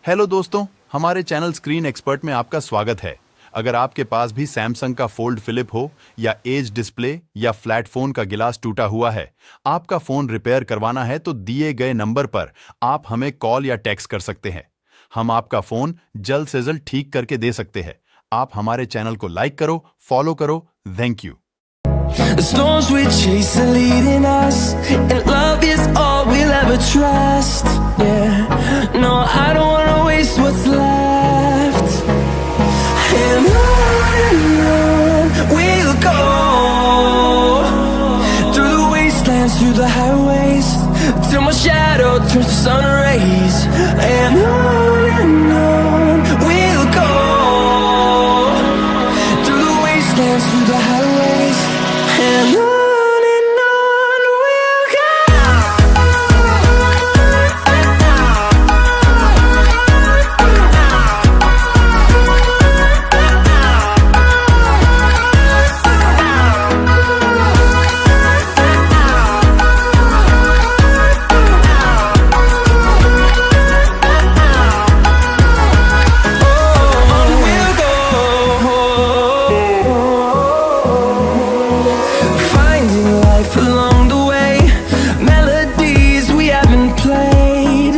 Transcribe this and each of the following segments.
Hello दोस्तों, हमारे channel screen expert में आपका स्वागत है। अगर आपके पास भी सैमसंग का फोल्ड फ्लिप हो या एज डिस्प्ले या फ्लैट फोन का गिलास टूटा हुआ है, आपका फोन रिपेयर करवाना है तो दिए गए नंबर पर आप हमें कॉल या टेक्स्ट कर सकते हैं। हम आपका फोन जल्द से जल्द ठीक करके दे सकते हैं। आप हमारे चैनल को लाइक करो, फॉलो करो। Thank you. The storms we chase are leading us, and love is all we'll ever trust. Yeah, no, I don't wanna waste what's left. And on we'll go, through the wastelands, through the highways, till my shadow turns to sun rays. And on we'll go, through the wastelands, through the highways. And on we'll go. On we'll go. Finding life along the way, melodies we haven't played.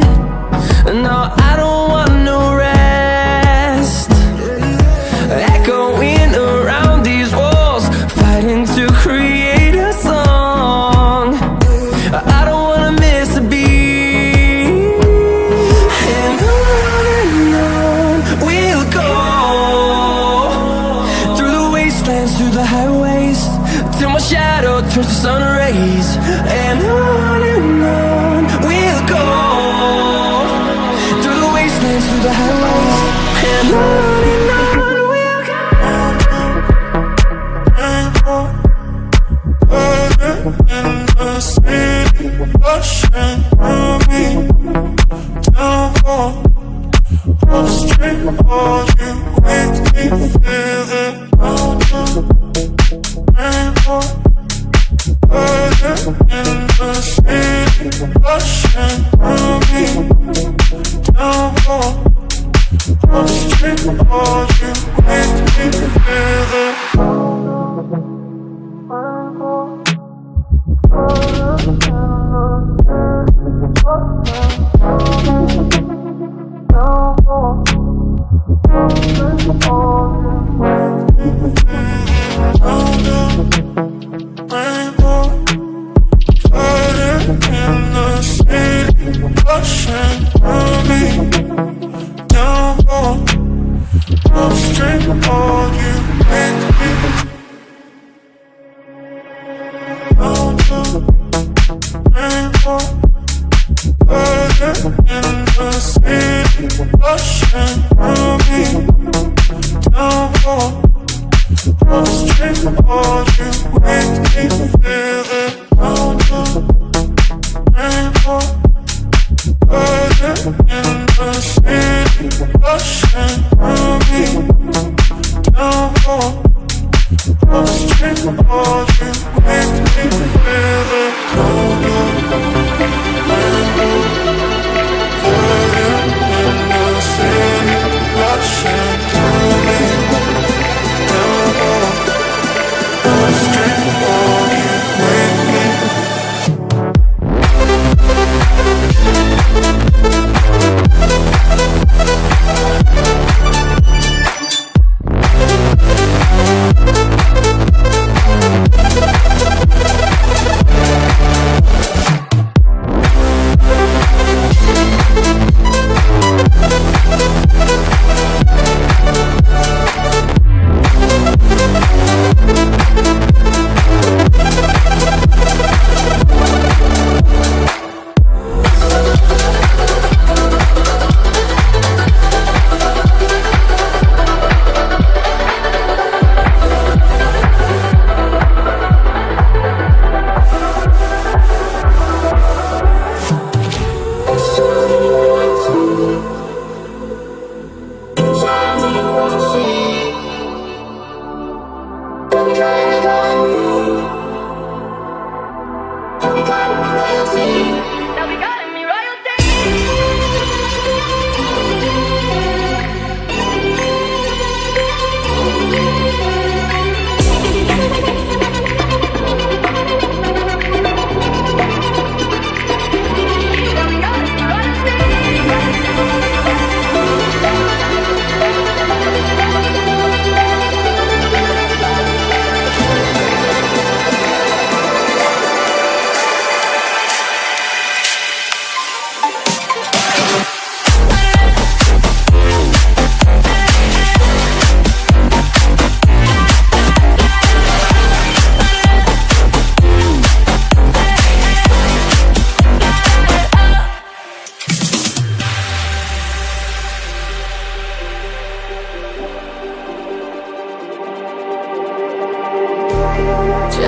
No, I don't want no rest. Echoing around these walls, fighting to create a song. I don't wanna miss a beat. And on we'll go, through the wastelands, through the highways, till my shadow turns to sun rays. And on we'll go, through the wastelands, through the highways. And on we'll go. In the city, rushing through me, down the street, all you make me feel it. Rainbow, in the city, rushing through me, down the street, all you make me feel it.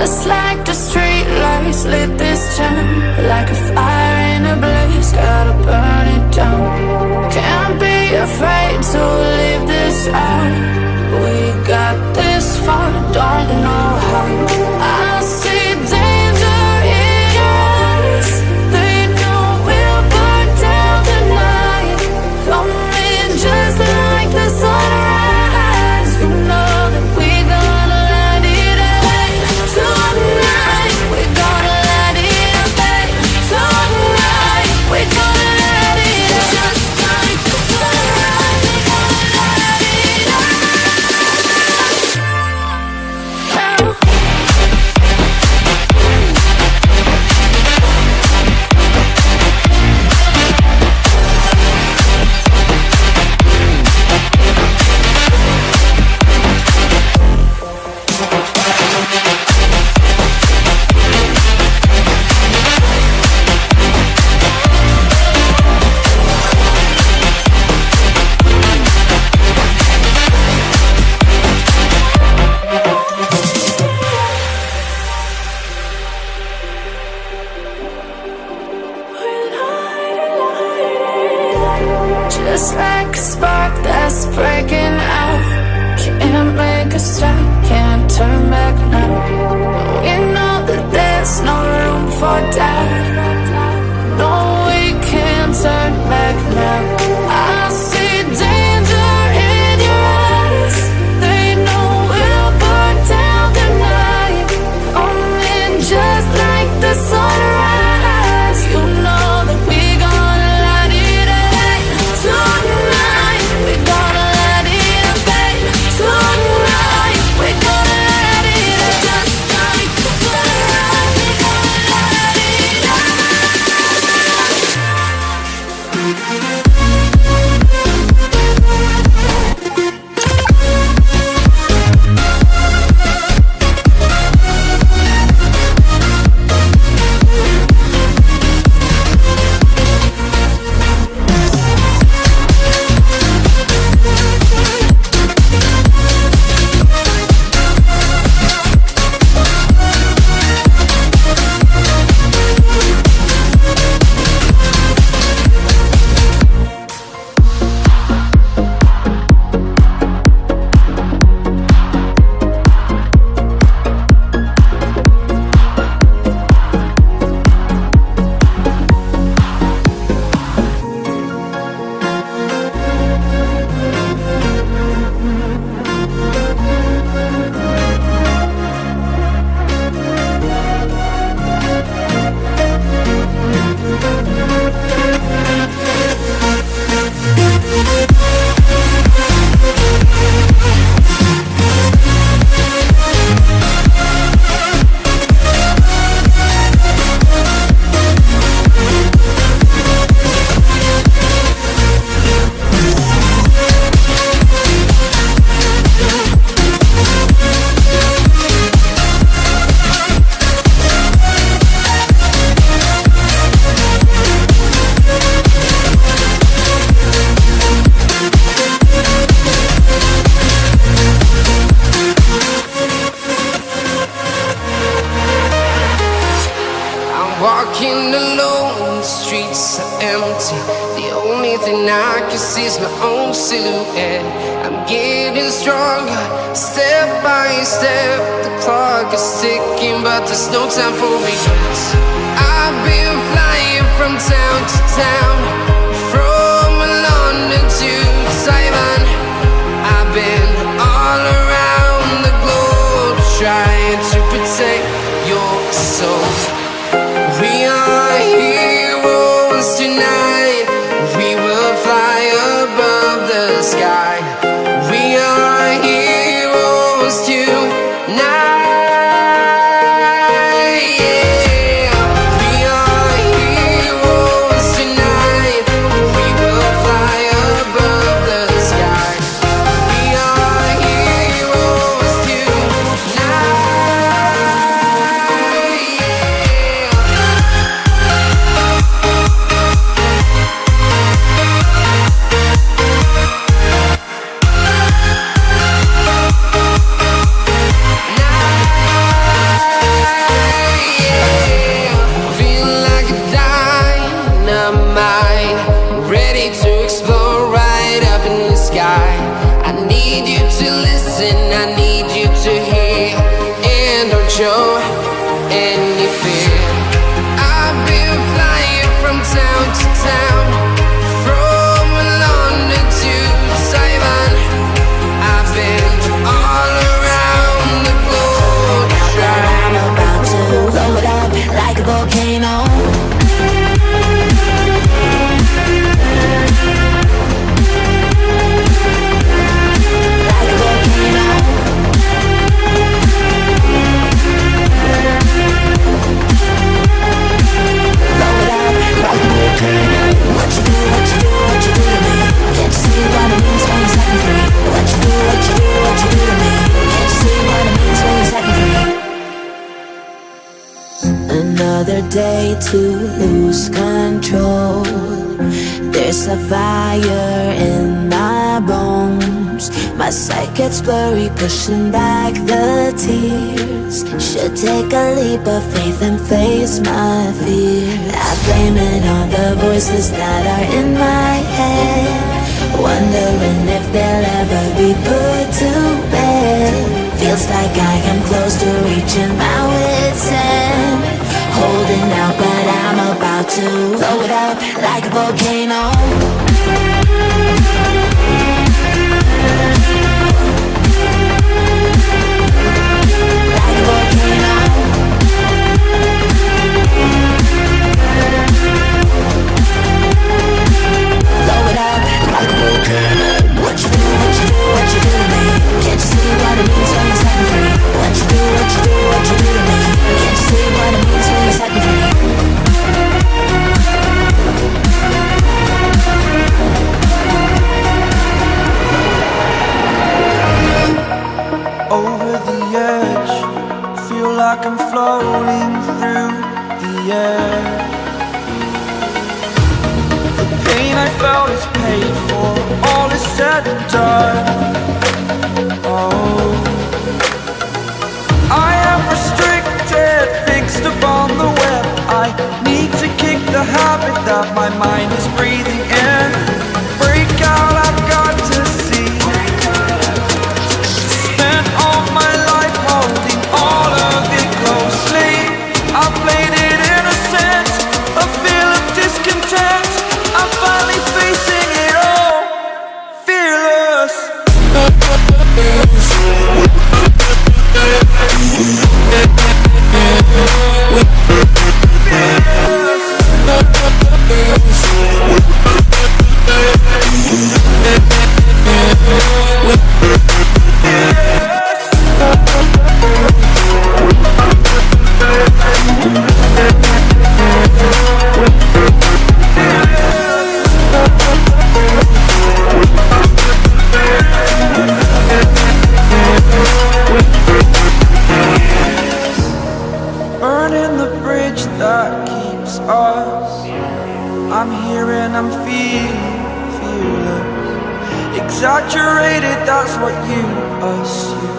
Just like the street lights lit this town, like a fire in a blaze, gotta burn it down. Can't be afraid to leave this out. We got this far, don't know how. I see danger in your eyes. They know we'll burn down the night. Coming just like the sunrise. You know that we gonna let it out. Tonight we gonna let it out. Tonight we gonna let it out. Just like the sunrise, we gonna let it out. Just like a spark that's breaking out. Can't make a stop, can't turn back now. We know that there's no room for doubt. No, we can't turn back now. I see danger in your eyes. They know we'll burn down the night. Coming just like the sunrise. You know that we gonna let it out. Tonight we gonna let it out. Tonight we gonna let it out. Just like the sunrise, we gonna let it out. Walking alone, the streets are empty. The only thing I can see is my own silhouette. I'm getting stronger, step by step. The clock is ticking, but there's no time for regrets. I've been flying from town to town, from London to Taiwan. I've been all around the globe, trying to protect your soul. We are heroes tonight. We will fly above the sky. We are heroes tonight. Yeah. We are heroes tonight. We will fly above to listen, I need you to hear, and don't show any fear. I've been flying from town to town, from London to Taiwan. I've been all around the globe. Now that I'm about to blow it up like a volcano. Another day to lose control. There's a fire in my bones. My sight gets blurry, pushing back the tears. Should take a leap of faith and face my fear. I blame it on the voices that are in my head, wondering if they'll ever be put to bed. Feels like I am close to reaching my wit's end, holding out, but I'm about to blow it up like a volcano. Like a volcano. Blow it up like a volcano. What you do, what you do, what you do to me? Can't you see what it means when you set me free? What you do, what you do, what you do to me? Can't you see what it means when you set me free? Over the edge, feel like I'm floating through the air. The pain I felt is paid for, all is said and done. Oh, I am restricted, fixed upon the web. I need to kick the habit that my mind is breathing in. Break out, I've got to see. Spent all my life holding all of it closely. I played it innocent, a feel of discontent. I'm finally facing it all, fearless. Burning the bridge that keeps us. I'm here and I'm feeling fearless. Exaggerated, that's what you assume.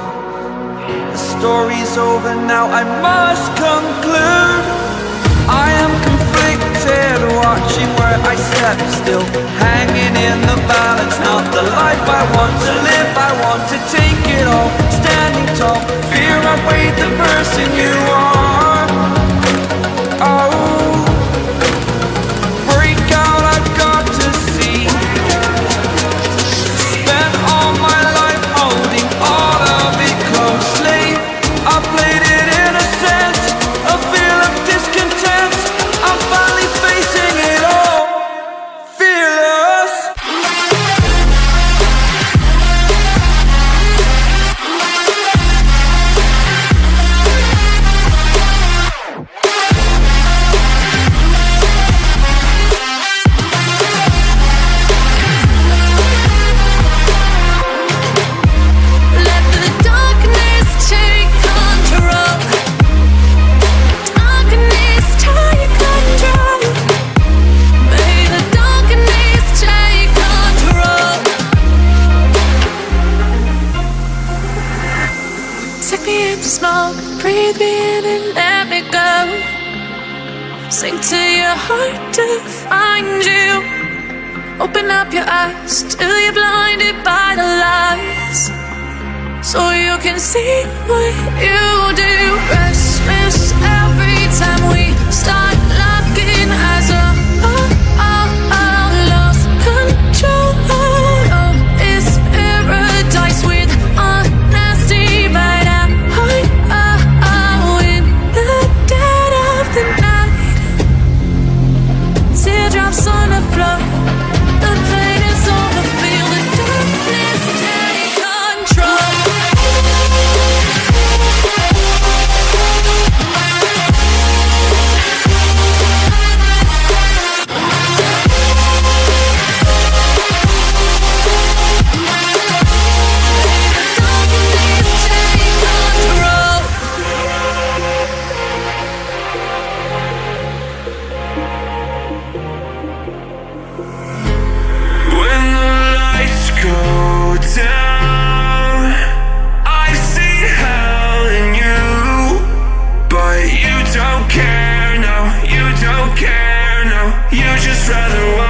The story's over now, I must conclude. I am conflicted, watching where I step still, hanging in the balance. Not the life I want to live, I want to take it all. Standing tall, fear outweighed the person you are. Oh, break out, I've got to see. Spent all my life holding all of it closely. I played it innocent, a feel of discontent. I'm finally facing it all, fearless. Let the darkness take control. Darkness take control. May the darkness take control. Take me in the smoke, breathe me in and let me go. Sing to your heart to find you. Open up your eyes till you're blinded by the lies. so you can see what you do. Restless every time we start locking eyes. Lost control of this paradise with honesty, but I'm in the dead of the night. Teardrops on the floor. The pain is over. Feel the darkness take control. When the lights go down, I've seen hell in you, but you don't care now, you don't care now. You just rather watch